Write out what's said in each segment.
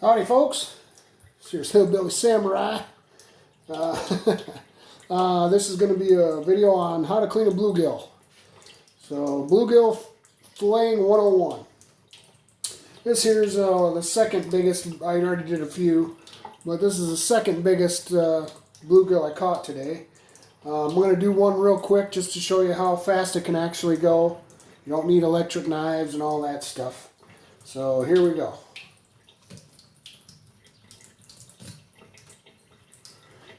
Howdy folks, here's Hillbilly Samurai. This is going to be a video on how to clean a bluegill. So bluegill filleting 101. This here's the second biggest. I already did a few, but this is the second biggest bluegill I caught today. I'm going to do one real quick just to show you how fast it can actually go. You don't need electric knives and all that stuff. So here we go.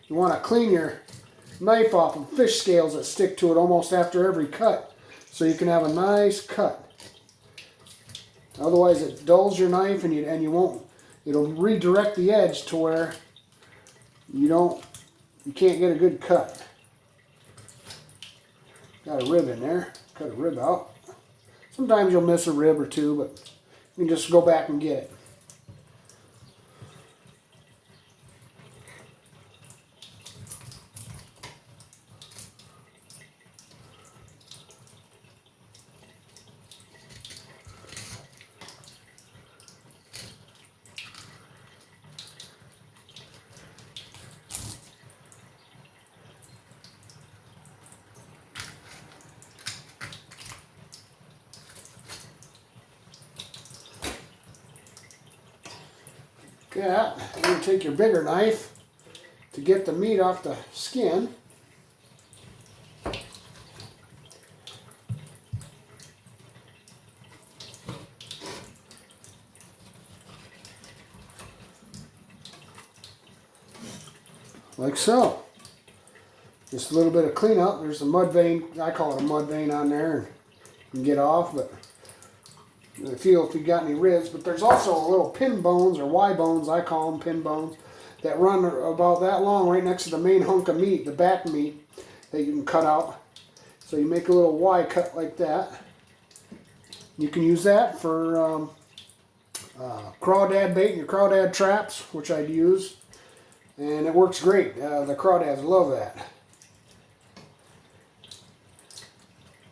You want to clean your knife off of fish scales that stick to it almost after every cut, so you can have a nice cut. Otherwise it dulls your knife and you won't, it'll redirect the edge to where you can't get a good cut. Got a rib in there, cut a rib out. Sometimes you'll miss a rib or two, but you can just go back and get it. Yeah, you're going to take your bigger knife to get the meat off the skin. Like so. Just a little bit of cleanup. There's a mud vein, I call it a mud vein on there, and you can get off, but feel if you got any ribs. But there's also little pin bones, or Y bones, I call them pin bones, that run about that long right next to the main hunk of meat, the back meat, that you can cut out. So you make a little Y cut like that. You can use that for crawdad bait in your crawdad traps, which I'd use, and it works great. The crawdads love that.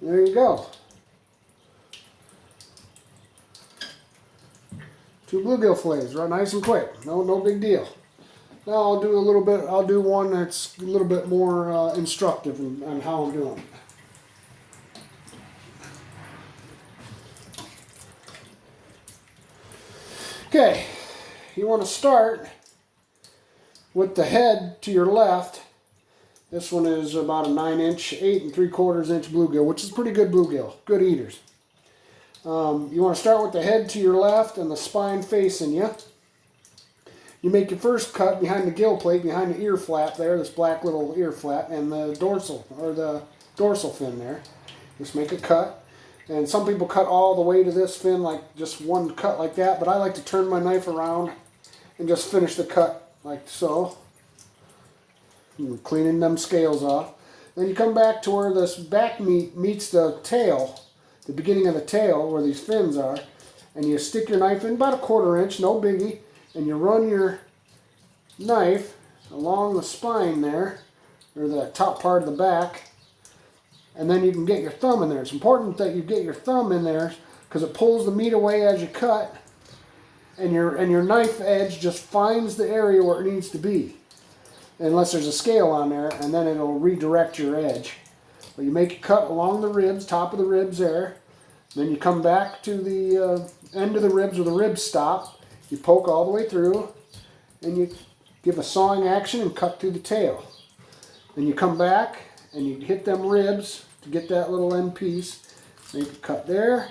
There you go. 2 bluegill fillets, right? Nice and quick. No big deal. Now I'll do a little bit. I'll do one that's a little bit more instructive on how I'm doing it. Okay, you want to start with the head to your left. This one is about a 9-inch, 8 3/4 inch bluegill, which is pretty good bluegill. Good eaters. You want to start with the head to your left and the spine facing you. You make your first cut behind the gill plate, behind the ear flap there, this black little ear flap, and the dorsal fin there. Just make a cut. And some people cut all the way to this fin, like just one cut like that, but I like to turn my knife around and just finish the cut like so. Cleaning them scales off. Then you come back to where this back meat meets the tail, the beginning of the tail where these fins are, and you stick your knife in about a 1/4 inch, no biggie, and you run your knife along the spine there, or the top part of the back, and then you can get your thumb in there. It's important that you get your thumb in there because it pulls the meat away as you cut, and your knife edge just finds the area where it needs to be, unless there's a scale on there, and then it'll redirect your edge. But you make a cut along the ribs, top of the ribs there. Then you come back to the end of the ribs where the ribs stop. You poke all the way through, and you give a sawing action and cut through the tail. Then you come back and you hit them ribs to get that little end piece. Make a cut there.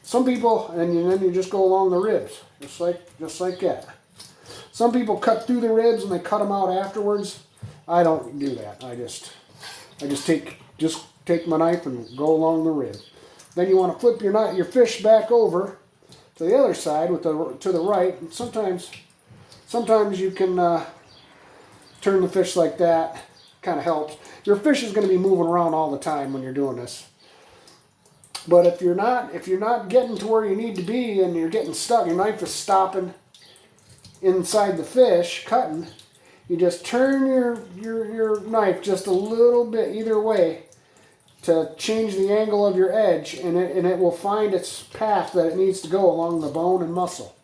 Some people, and then you just go along the ribs, just like that. Some people cut through the ribs and they cut them out afterwards. I don't do that. I just take my knife and go along the rib. Then you want to flip your fish back over to the other side to the right. And sometimes you can turn the fish like that. Kind of helps. Your fish is going to be moving around all the time when you're doing this. But if you're not getting to where you need to be and you're getting stuck, your knife is stopping inside the fish, cutting, you just turn your knife just a little bit either way to change the angle of your edge, and it will find its path that it needs to go along the bone and muscle.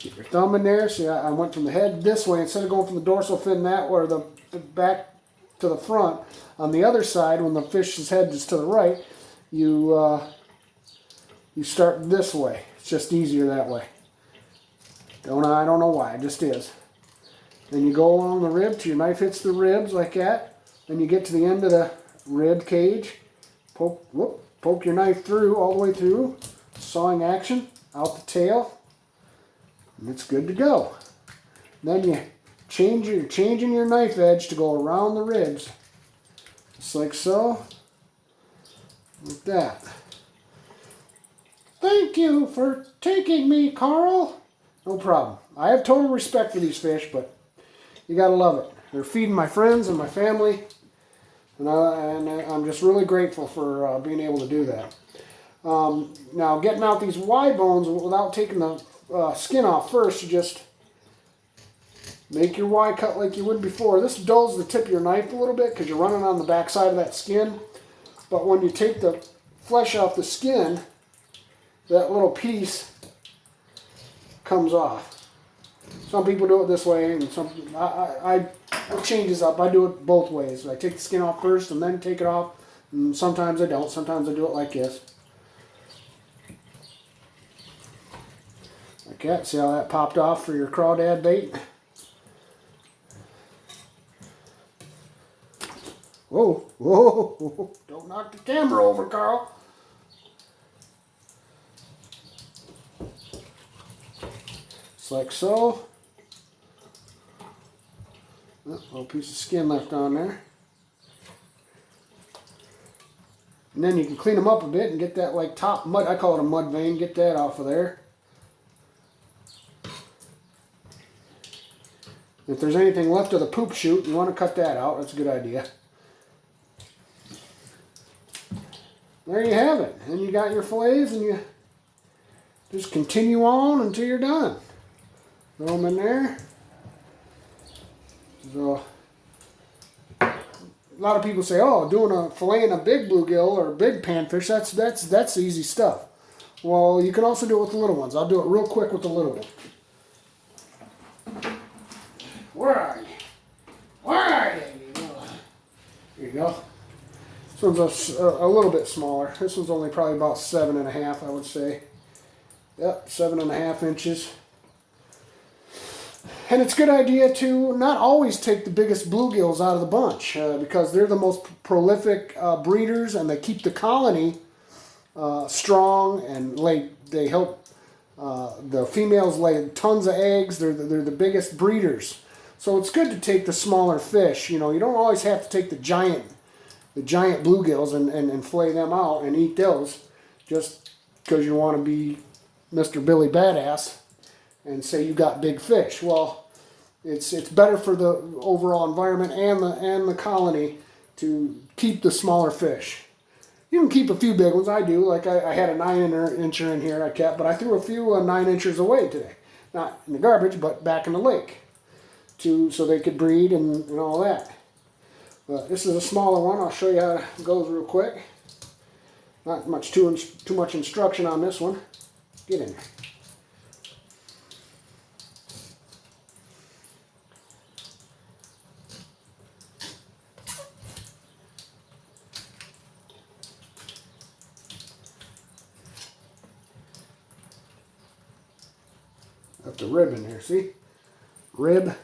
Get your thumb in there. See, I went from the head this way instead of going from the dorsal fin that way, or the back to the front. On the other side, when the fish's head is to the right, you start this way. It's just easier that way. I don't know why, it just is. Then you go along the rib till your knife hits the ribs like that. Then you get to the end of the rib cage. Poke your knife through, all the way through. Sawing action, out the tail. And it's good to go. Then you're changing your knife edge to go around the ribs. Just like so. Like that. Thank you for taking me, Carl. No problem. I have total respect for these fish, but you gotta love it. They're feeding my friends and my family, and I'm just really grateful for being able to do that. Now, getting out these Y bones without taking the skin off first, you just make your Y cut like you would before. This dulls the tip of your knife a little bit because you're running on the back side of that skin. But when you take the flesh off the skin, that little piece comes off. Some people do it this way, and it changes up. I do it both ways. I take the skin off first and then take it off. And sometimes I don't. Sometimes I do it like this. Like that. See how that popped off for your crawdad bait? Whoa, whoa, whoa. Don't knock the camera over, Carl. Just like so. Oh, little piece of skin left on there. And then you can clean them up a bit and get that like top mud, I call it a mud vein, get that off of there. If there's anything left of the poop chute, you want to cut that out. That's a good idea. There you have it. And you got your fillets, and you just continue on until you're done. Throw them in there. So, a lot of people say, "Oh, doing a fillet in a big bluegill or a big panfish, that's easy stuff." Well, you can also do it with the little ones. I'll do it real quick with the little one. Where are you? Where are you? Here you go. This one's a little bit smaller. This one's only probably about 7.5, I would say. Yep, 7.5 inches. And it's a good idea to not always take the biggest bluegills out of the bunch because they're the most prolific breeders, and they keep the colony strong, and they help the females lay tons of eggs. They're the biggest breeders. So it's good to take the smaller fish. You know, you don't always have to take the giant bluegills and fillet them out and eat those just because you want to be Mr. Billy Badass and say you got big fish. Well, it's better for the overall environment and the colony to keep the smaller fish. You can keep a few big ones. I do. Like I had a 9-incher in here I kept, but I threw a few 9-inchers away today. Not in the garbage, but back in the lake, so they could breed and all that. But this is a smaller one. I'll show you how it goes real quick. Not much too much instruction on this one. Get in there. Got the rib in there, see? Rib.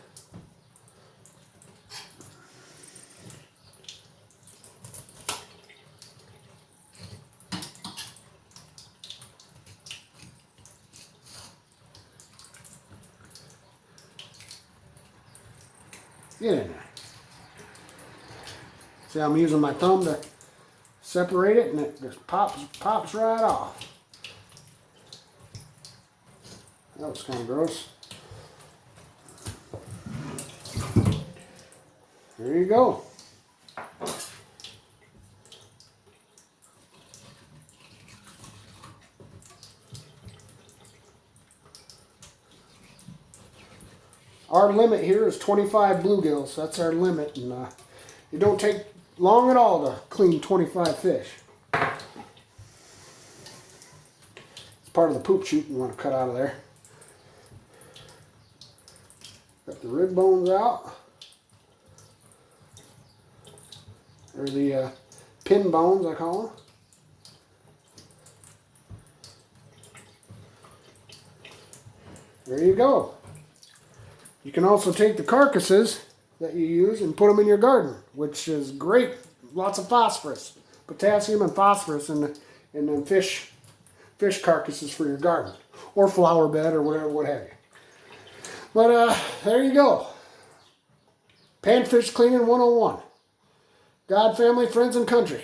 Get in there. See, I'm using my thumb to separate it, and it just pops right off. That was kind of gross. There you go. Our limit here is 25 bluegills. That's our limit, and it don't take long at all to clean 25 fish. It's part of the poop chute you want to cut out of there. Got the rib bones out. Or the pin bones, I call them. There you go. You can also take the carcasses that you use and put them in your garden, which is great. Lots of phosphorus, potassium and phosphorus in the fish carcasses for your garden, or flower bed, or whatever, what have you. But there you go. Panfish cleaning 101. God, family, friends, and country.